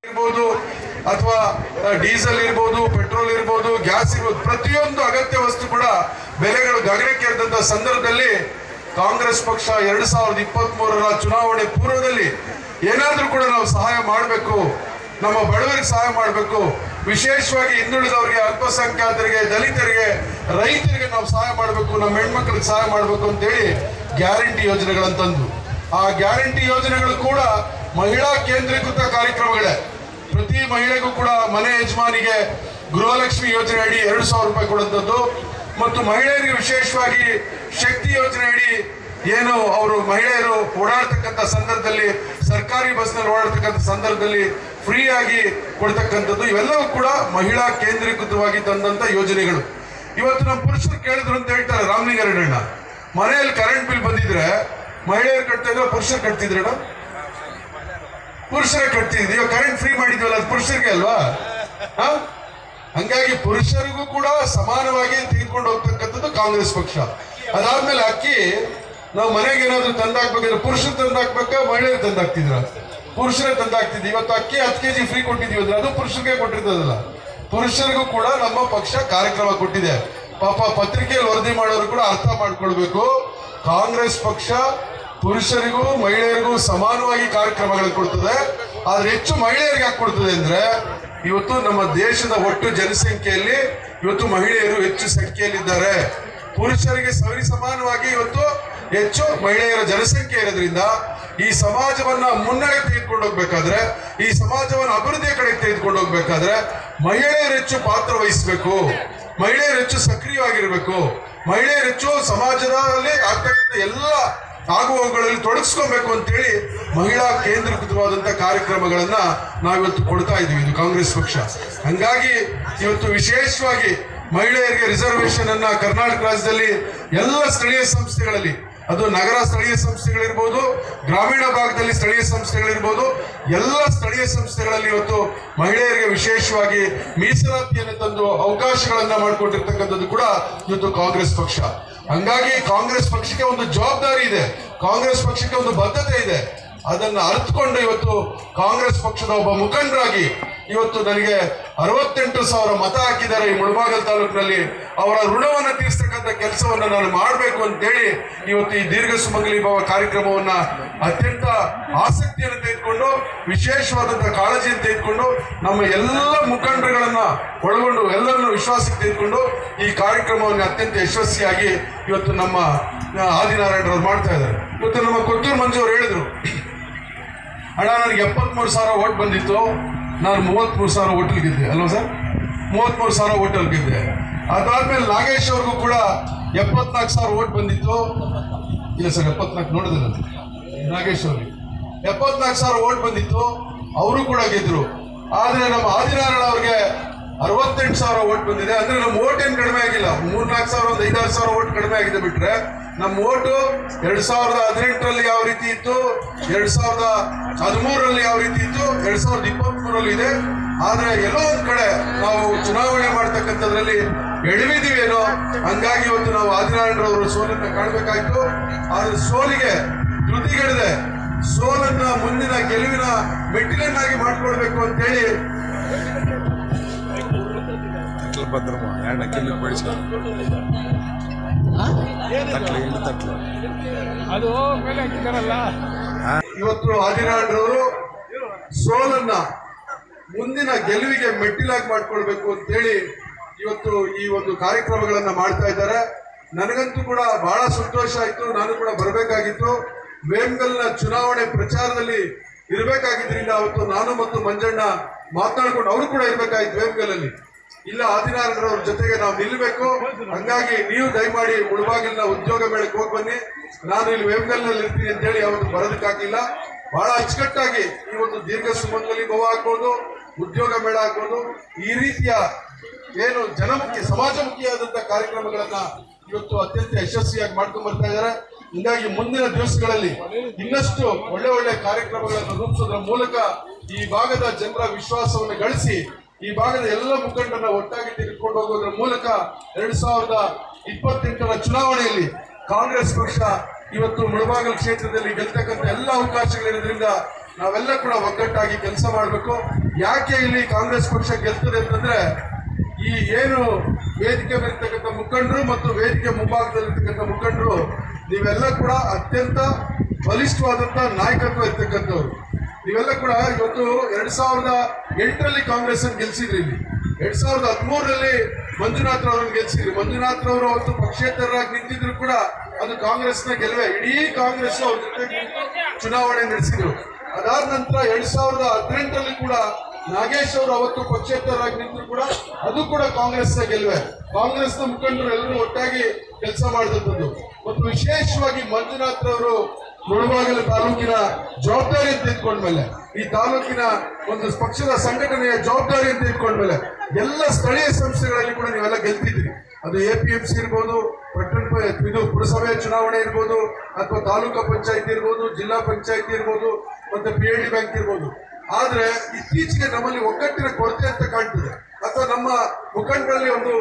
ಇರ್ಬೋದು ಅಥವಾ ಡೀಸೆಲ್ ಇರ್ಬೋದು, ಪೆಟ್ರೋಲ್ ಇರ್ಬೋದು, ಗ್ಯಾಸ್ ಇರ್ಬೋದು, ಪ್ರತಿಯೊಂದು ಅಗತ್ಯ ವಸ್ತು ಕೂಡ ಬೆಲೆಗಳು ಗಗನಕ್ಕೇರಿದಂತ ಸಂದರ್ಭದಲ್ಲಿ ಕಾಂಗ್ರೆಸ್ ಪಕ್ಷ 2023ರ ಚುನಾವಣೆ ಪೂರ್ವದಲ್ಲಿ ಏನಾದ್ರೂ ಕೂಡ ನಾವು ಸಹಾಯ ಮಾಡಬೇಕು, ನಮ್ಮ ಬಡವರಿಗೆ ಸಹಾಯ ಮಾಡಬೇಕು, ವಿಶೇಷವಾಗಿ ಹಿಂದುಳಿದವರಿಗೆ, ಅಲ್ಪಸಂಖ್ಯಾತರಿಗೆ, ದಲಿತರಿಗೆ, ರೈತರಿಗೆ ನಾವು ಸಹಾಯ ಮಾಡಬೇಕು, ನಮ್ಮ ಹೆಣ್ಮಕ್ಳಿಗೆ ಸಹಾಯ ಮಾಡಬೇಕು ಅಂತೇಳಿ ಗ್ಯಾರಂಟಿ ಯೋಜನೆಗಳಂತಂದು. ಆ ಗ್ಯಾರಂಟಿ ಯೋಜನೆಗಳು ಕೂಡ ಮಹಿಳಾ ಕೇಂದ್ರೀಕೃತ ಕಾರ್ಯಕ್ರಮಗಳೇ. ಪ್ರತಿ ಮಹಿಳೆಗೂ ಕೂಡ ಮನೆ ಯಜಮಾನಿಗೆ ಗೃಹಲಕ್ಷ್ಮಿ ಯೋಜನೆ ಅಡಿ 2,000 ರೂಪಾಯಿ ಕೊಡುವಂಥದ್ದು, ಮತ್ತು ಮಹಿಳೆಯರಿಗೆ ವಿಶೇಷವಾಗಿ ಶಕ್ತಿ ಯೋಜನೆ ಅಡಿ ಏನು ಅವರು ಮಹಿಳೆಯರು ಓಡಾಡ್ತಕ್ಕಂಥ ಸಂದರ್ಭದಲ್ಲಿ, ಸರ್ಕಾರಿ ಬಸ್ನಲ್ಲಿ ಓಡಾಡ್ತಕ್ಕಂಥ ಸಂದರ್ಭದಲ್ಲಿ ಫ್ರೀ ಆಗಿ ಕೊಡ್ತಕ್ಕಂಥದ್ದು, ಇವೆಲ್ಲವೂ ಕೂಡ ಮಹಿಳಾ ಕೇಂದ್ರೀಕೃತವಾಗಿ ತಂದಂತ ಯೋಜನೆಗಳು. ಇವತ್ತು ನಮ್ಮ ಪುರುಷರು ಕೇಳಿದ್ರು ಅಂತ ಹೇಳ್ತಾರೆ ರಾಮಲಿಂಗಾರೆಡ್ಡಣ್ಣ, ಮನೆಯಲ್ಲಿ ಕರೆಂಟ್ ಬಿಲ್ ಬಂದಿದ್ರೆ ಮಹಿಳೆಯರು ಕಟ್ತಾ ಇದ್ರು, ಪುರುಷರು ಕಟ್ತಿದ್ರಣ್ಣ? ಪುರುಷರೇ ಕಟ್ತಿದ್ವಿ. ಇವಾಗ ಕರೆಂಟ್ ಫ್ರೀ ಮಾಡಿದ್ವಲ್ಲ, ಅದು ಪುರುಷರಿಗೆ ಅಲ್ವಾ? ಹಂಗಾಗಿ ಪುರುಷರಿಗೂ ಕೂಡ ಸಮಾನವಾಗಿ ತೆಗೆದುಕೊಂಡು ಹೋಗ್ತಕ್ಕಂಥದ್ದು ಕಾಂಗ್ರೆಸ್ ಪಕ್ಷ. ಅದಾದ್ಮೇಲೆ ಅಕ್ಕಿ ನಾವು ಮನೆಗೆ ಏನಾದ್ರು ತಂದಾಕ್ಬೇಕಿದ್ರೆ ಪುರುಷರು ತಂದಾಕ್ಬೇಕಾ, ಮಹಿಳೆಯರು ತಂದಾಕ್ತಿದ್ರ? ಪುರುಷರೇ ತಂದಾಕ್ತಿದ್ವಿ. ಇವತ್ತು ಅಕ್ಕಿ 10 kg ಫ್ರೀ ಕೊಟ್ಟಿದೀವಿ ಅಂದ್ರೆ ಅದು ಪುರುಷರಿಗೆ ಕೊಟ್ಟಿರ್ತದಲ್ಲ. ಪುರುಷರಿಗೂ ಕೂಡ ನಮ್ಮ ಪಕ್ಷ ಕಾರ್ಯಕ್ರಮ ಕೊಟ್ಟಿದೆ. ಪಾಪ ಪತ್ರಿಕೆಯಲ್ಲಿ ವರದಿ ಮಾಡೋರು ಕೂಡ ಅರ್ಥ ಮಾಡ್ಕೊಳ್ಬೇಕು, ಕಾಂಗ್ರೆಸ್ ಪಕ್ಷ ಪುರುಷರಿಗೂ ಮಹಿಳೆಯರಿಗೂ ಸಮಾನವಾಗಿ ಕಾರ್ಯಕ್ರಮಗಳು ಕೊಡ್ತದೆ. ಆದ್ರೆ ಹೆಚ್ಚು ಮಹಿಳೆಯರಿಗೆ ಯಾಕೆ ಕೊಡ್ತದೆ ಅಂದ್ರೆ, ಇವತ್ತು ನಮ್ಮ ದೇಶದ ಒಟ್ಟು ಜನಸಂಖ್ಯೆಯಲ್ಲಿ ಇವತ್ತು ಮಹಿಳೆಯರು ಹೆಚ್ಚು ಸಂಖ್ಯೆಯಲ್ಲಿದ್ದಾರೆ. ಪುರುಷರಿಗೆ ಸರಿ ಸಮಾನವಾಗಿ ಇವತ್ತು ಹೆಚ್ಚು ಮಹಿಳೆಯರ ಜನಸಂಖ್ಯೆ ಇರೋದ್ರಿಂದ ಈ ಸಮಾಜವನ್ನ ಮುನ್ನಡೆ ತೆಗೆದುಕೊಂಡು ಹೋಗ್ಬೇಕಾದ್ರೆ, ಈ ಸಮಾಜವನ್ನ ಅಭಿವೃದ್ಧಿಯ ಕಡೆ ತೆಗೆದುಕೊಂಡು ಹೋಗ್ಬೇಕಾದ್ರೆ ಮಹಿಳೆಯರು ಹೆಚ್ಚು ಪಾತ್ರ ವಹಿಸಬೇಕು, ಮಹಿಳೆಯರು ಹೆಚ್ಚು ಸಕ್ರಿಯವಾಗಿರ್ಬೇಕು, ಮಹಿಳೆಯರು ಹೆಚ್ಚು ಸಮಾಜದಲ್ಲಿ ಆಗ್ತಕ್ಕಂಥ ಎಲ್ಲ ಆಗುವವುಗಳಲ್ಲಿ ತೊಡಗಿಸ್ಕೋಬೇಕು ಅಂತೇಳಿ ಮಹಿಳಾ ಕೇಂದ್ರೀಕೃತವಾದಂತಹ ಕಾರ್ಯಕ್ರಮಗಳನ್ನ ನಾವಿವತ್ತು ಕೊಡ್ತಾ ಇದೀವಿ, ಇದು ಕಾಂಗ್ರೆಸ್ ಪಕ್ಷ. ಹಂಗಾಗಿ ಇವತ್ತು ವಿಶೇಷವಾಗಿ ಮಹಿಳೆಯರಿಗೆ ರಿಸರ್ವೇಶನ್ ಅನ್ನ ಕರ್ನಾಟಕ ರಾಜ್ಯದಲ್ಲಿ ಎಲ್ಲ ಸ್ಥಳೀಯ ಸಂಸ್ಥೆಗಳಲ್ಲಿ, ಅದು ನಗರ ಸ್ಥಳೀಯ ಸಂಸ್ಥೆಗಳಿರ್ಬೋದು, ಗ್ರಾಮೀಣ ಭಾಗದಲ್ಲಿ ಸ್ಥಳೀಯ ಸಂಸ್ಥೆಗಳಿರ್ಬೋದು, ಎಲ್ಲ ಸ್ಥಳೀಯ ಸಂಸ್ಥೆಗಳಲ್ಲಿ ಇವತ್ತು ಮಹಿಳೆಯರಿಗೆ ವಿಶೇಷವಾಗಿ ಮೀಸಲಾತಿಯನ್ನು ತಂದು ಅವಕಾಶಗಳನ್ನ ಮಾಡಿಕೊಟ್ಟಿರ್ತಕ್ಕಂಥದ್ದು ಕೂಡ ಇವತ್ತು ಕಾಂಗ್ರೆಸ್ ಪಕ್ಷ. ಹಂಗಾಗಿ ಕಾಂಗ್ರೆಸ್ ಪಕ್ಷಕ್ಕೆ ಒಂದು ಜವಾಬ್ದಾರಿ ಇದೆ, ಕಾಂಗ್ರೆಸ್ ಪಕ್ಷಕ್ಕೆ ಒಂದು ಬದ್ಧತೆ ಇದೆ. ಅದನ್ನು ಅರ್ಥಕೊಂಡು ಇವತ್ತು ಕಾಂಗ್ರೆಸ್ ಪಕ್ಷದ ಒಬ್ಬ ಮುಖಂಡರಾಗಿ ಇವತ್ತು ನನಗೆ 68,000 ಮತ ಹಾಕಿದ್ದಾರೆ ಈ ಮುಳಬಾಗಿಲು ತಾಲೂಕಿನಲ್ಲಿ. ಅವರ ಋಣವನ್ನು ತೀರಿಸ್ತಕ್ಕಂಥ ಕೆಲಸವನ್ನ ನಾನು ಮಾಡಬೇಕು ಅಂತೇಳಿ ಇವತ್ತು ಈ ದೀರ್ಘ ಸುಮಂಗಲಿ ಭವ ಕಾರ್ಯಕ್ರಮವನ್ನ ಅತ್ಯಂತ ಆಸಕ್ತಿಯನ್ನು ತೆಗೆದುಕೊಂಡು, ವಿಶೇಷವಾದಂತಹ ಕಾಳಜಿಯನ್ನು ತೆಗೆದುಕೊಂಡು, ನಮ್ಮ ಎಲ್ಲ ಮುಖಂಡರುಗಳನ್ನ ಒಳಗೊಂಡು ಎಲ್ಲರನ್ನು ವಿಶ್ವಾಸಕ್ಕೆ ತೆಗೆದುಕೊಂಡು ಈ ಕಾರ್ಯಕ್ರಮವನ್ನು ಅತ್ಯಂತ ಯಶಸ್ವಿಯಾಗಿ ಇವತ್ತು ನಮ್ಮ ಆದಿನಾರಾಯಣರವ್ರು ಮಾಡ್ತಾ ಇದ್ದಾರೆ. ಇವತ್ತು ನಮ್ಮ ಕೊತ್ತೂರು ಮಂಜು ಅವರು ಹೇಳಿದ್ರು, ಅಣ್ಣ ನನಗೆ 73,000 ಓಟ್ ಬಂದಿತ್ತು, ನಾನು 33,000 ಓಟಲ್ ಗೆದ್ದೆ ಅಲ್ವಾ ಸರ್? 33,000 ಓಟಲ್ ಗೆದ್ದೆ. ಅದಾದ್ಮೇಲೆ ನಾಗೇಶ್ ಅವ್ರಿಗೂ ಕೂಡ 74,000 ಓಟ್ ಬಂದಿತ್ತು. ಇಲ್ಲ ಸರ್, 74 ನೋಡಿದ್ರೆ ನಾಗೇಶ್ ಅವ್ರಿಗೆ 74,000 ಓಟ್ ಬಂದಿತ್ತು, ಅವರು ಕೂಡ ಗೆದ್ರು. ಆದ್ರೆ ನಮ್ಮ ಆದಿನಾರಾಯಣ ಅವ್ರಿಗೆ 68,000 ಓಟ್ ಬಂದಿದೆ. ಅಂದ್ರೆ ನಮ್ಮ ಓಟ್ ಏನ್ ಕಡಿಮೆ ಆಗಿಲ್ಲ, 3-4,000 ಒಂದು 5-6,000 ಓಟ್ ಕಡಿಮೆ ಆಗಿದೆ. ಬಿಟ್ರೆ ನಮ್ಮ ಓಟು 2018ರಲ್ಲಿ ಯಾವ ರೀತಿ ಇತ್ತು, 2013ರಲ್ಲಿ ಯಾವ ರೀತಿ ಇತ್ತು, 2023ರಲ್ಲಿ ಇದೆ. ಆದ್ರೆ ಎಲ್ಲೋ ಒಂದ್ ಕಡೆ ನಾವು ಚುನಾವಣೆ ಮಾಡ್ತಕ್ಕಂಥದ್ರಲ್ಲಿ ಎಡವಿದೀವೇನೋ, ಹಂಗಾಗಿ ಇವತ್ತು ನಾವು ಆದಿನಾರಾಯಣರವರು ಸೋಲನ್ನ ಕಾಣಬೇಕಾಯ್ತು. ಆದ್ರೆ ಸೋಲಿಗೆ ಧೃತಿಗೆಡದೆ ಸೋಲನ್ನ ಮುಂದಿನ ಗೆಲುವಿನ ಮೆಟ್ಟಿಲನ್ನಾಗಿ ಮಾಡ್ಕೊಳ್ಬೇಕು ಅಂತೇಳಿ ಇವತ್ತು ಆದಿನಾರಾಯಣರವರು ಸೋಲನ್ನ ಮುಂದಿನ ಗೆಲುವಿಗೆ ಮೆಟ್ಟಿಲಾಗಿ ಮಾಡ್ಕೊಳ್ಬೇಕು ಅಂತೇಳಿ ಇವತ್ತು ಈ ಒಂದು ಕಾರ್ಯಕ್ರಮಗಳನ್ನ ಮಾಡ್ತಾ ಇದ್ದಾರೆ. ನನಗಂತೂ ಕೂಡ ಬಹಳ ಸಂತೋಷ ಆಯ್ತು. ನಾನು ಕೂಡ ಬರಬೇಕಾಗಿತ್ತು, ವೇಮಗಲ್ನ ಚುನಾವಣೆ ಪ್ರಚಾರದಲ್ಲಿ ಇರಬೇಕಾಗಿದ್ರಿಂದ ಅವತ್ತು ನಾನು ಮತ್ತು ಮಂಜಣ್ಣ ಮಾತನಾಡ್ಕೊಂಡು ಅವರು ಕೂಡ ಇರ್ಬೇಕಾಯ್ತು ವೇಮಗಲಲ್ಲಿ. ಇಲ್ಲ, ಆದಿನಾರಾಯಣರವ್ರ ಜೊತೆಗೆ ನಾವು ನಿಲ್ಲಬೇಕು. ಹಂಗಾಗಿ ನೀವು ದಯಮಾಡಿ ಮುಳಬಾಗಿಲಿನ ಉದ್ಯೋಗ ಮೇಳಕ್ಕೆ ಹೋಗಿ ಬನ್ನಿ, ನಾನು ಇಲ್ಲಿ ವೇಮಗಲ್ನಲ್ಲಿ ಇರ್ತೀನಿ ಅಂತೇಳಿ ಅವತ್ತು ಬರೋದಕ್ಕಾಗಿಲ್ಲ. ಬಹಳ ಅಚ್ಚುಕಟ್ಟಾಗಿ ಈ ಒಂದು ದೀರ್ಘ ಸುಮಂಗಲಿ ಭವ ಆಗ್ಬೋದು, ಉದ್ಯೋಗ ಮೇಳ ಆಗ್ಬೋದು, ಈ ರೀತಿಯ ಏನು ಜನಮುಖಿ ಸಮಾಜಮುಖಿಯಾದಂತಹ ಕಾರ್ಯಕ್ರಮಗಳನ್ನ ಇವತ್ತು ಅತ್ಯಂತ ಯಶಸ್ವಿಯಾಗಿ ಮಾಡ್ಕೊಂಡು ಬರ್ತಾ ಇದ್ದಾರೆ. ಹೀಗಾಗಿ ಮುಂದಿನ ದಿವಸಗಳಲ್ಲಿ ಇನ್ನಷ್ಟು ಒಳ್ಳೆ ಒಳ್ಳೆ ಕಾರ್ಯಕ್ರಮಗಳನ್ನು ರೂಪಿಸೋದ್ರ ಮೂಲಕ ಈ ಭಾಗದ ಜನರ ವಿಶ್ವಾಸವನ್ನು ಗಳಿಸಿ ಈ ಭಾಗದ ಎಲ್ಲ ಮುಖಂಡರನ್ನ ಒಟ್ಟಾಗಿ ತೆಗೆದುಕೊಂಡು ಹೋಗೋದ್ರ ಮೂಲಕ 2028ರ ಚುನಾವಣೆಯಲ್ಲಿ ಕಾಂಗ್ರೆಸ್ ಪಕ್ಷ ಇವತ್ತು ಮುಳಬಾಗಿಲು ಕ್ಷೇತ್ರದಲ್ಲಿ ಗೆಲ್ತಕ್ಕಂಥ ಎಲ್ಲ ಅವಕಾಶಗಳಿರೋದ್ರಿಂದ ನಾವೆಲ್ಲ ಕೂಡ ಒಗ್ಗಟ್ಟಾಗಿ ಕೆಲಸ ಮಾಡಬೇಕು. ಯಾಕೆ ಇಲ್ಲಿ ಕಾಂಗ್ರೆಸ್ ಪಕ್ಷ ಗೆಲ್ತದೆ ಅಂತಂದ್ರೆ ಈ ಏನು ವೇದಿಕೆ ಮೇಲಿರ್ತಕ್ಕಂಥ ಮುಖಂಡರು ಮತ್ತು ವೇದಿಕೆ ಮುಂಭಾಗದಲ್ಲಿರ್ತಕ್ಕಂಥ ಮುಖಂಡರು ನೀವೆಲ್ಲ ಕೂಡ ಅತ್ಯಂತ ಬಲಿಷ್ಠವಾದಂಥ ನಾಯಕತ್ವ ಇರ್ತಕ್ಕಂಥವ್ರು. ನೀವೆಲ್ಲ ಕೂಡ ಇವತ್ತು 2008ರಲ್ಲಿ ಕಾಂಗ್ರೆಸ್ ಅನ್ನು ಗೆಲ್ಸಿದ್ರಿ. ಇಲ್ಲಿ 2013ರಲ್ಲಿ ಮಂಜುನಾಥ್ ಅವರನ್ನು ಗೆಲ್ಸಿದ್ರಿ. ಮಂಜುನಾಥ್ ಅವರು ಅವತ್ತು ಪಕ್ಷೇತರರಾಗಿ ನಿಂತಿದ್ರು ಕೂಡ ಅದು ಕಾಂಗ್ರೆಸ್ನ ಗೆಲುವೆ. ಇಡೀ ಕಾಂಗ್ರೆಸ್ ಅವ್ರ ಜೊತೆ ಚುನಾವಣೆ ನಡೆಸಿದ್ರು. ಅದಾದ ನಂತರ 2018ರಲ್ಲಿ ಕೂಡ ನಾಗೇಶ್ ಅವರು ಅವತ್ತು ಪಕ್ಷೇತರರಾಗಿ ನಿಂತರು ಕೂಡ ಅದು ಕೂಡ ಕಾಂಗ್ರೆಸ್ನ ಗೆಲುವೆ. ಕಾಂಗ್ರೆಸ್ನ ಮುಖಂಡರು ಎಲ್ಲರೂ ಒಟ್ಟಾಗಿ ಕೆಲಸ ಮಾಡಿದಂಥದ್ದು. ಮತ್ತು ವಿಶೇಷವಾಗಿ ಮಂಜುನಾಥ್ ಅವರು ಮುಳಬಾಗಿಲು ತಾಲೂಕಿನ ಜವಾಬ್ದಾರಿ ಅಂತ ಇಟ್ಕೊಂಡ್ಮೇಲೆ, ಈ ತಾಲೂಕಿನ ಒಂದು ಪಕ್ಷದ ಸಂಘಟನೆಯ ಜವಾಬ್ದಾರಿ ಅಂತ ಇಟ್ಕೊಂಡ್ಮೇಲೆ ಎಲ್ಲ ಸ್ಥಳೀಯ ಸಂಸ್ಥೆಗಳಲ್ಲಿ ಕೂಡ ನೀವೆಲ್ಲ ಗೆಲ್ತಿದ್ರಿ. ಅದು APMC ಇರ್ಬೋದು, ಇದು ಪುರಸಭೆಯ ಚುನಾವಣೆ ಇರ್ಬೋದು, ಅಥವಾ ತಾಲೂಕಾ ಪಂಚಾಯತಿ ಇರ್ಬೋದು, ಜಿಲ್ಲಾ ಪಂಚಾಯತಿ ಇರ್ಬೋದು, ಮತ್ತೆ PLD ಬ್ಯಾಂಕ್ ಇರ್ಬೋದು. ಆದ್ರೆ ಇತ್ತೀಚೆಗೆ ನಮ್ಮಲ್ಲಿ ಒಗ್ಗಟ್ಟಿನ ಕೊರತೆ ಅಂತ ಕಾಣ್ತದೆ, ಅಥವಾ ನಮ್ಮ ಮುಖಂಡರಲ್ಲಿ ಒಂದು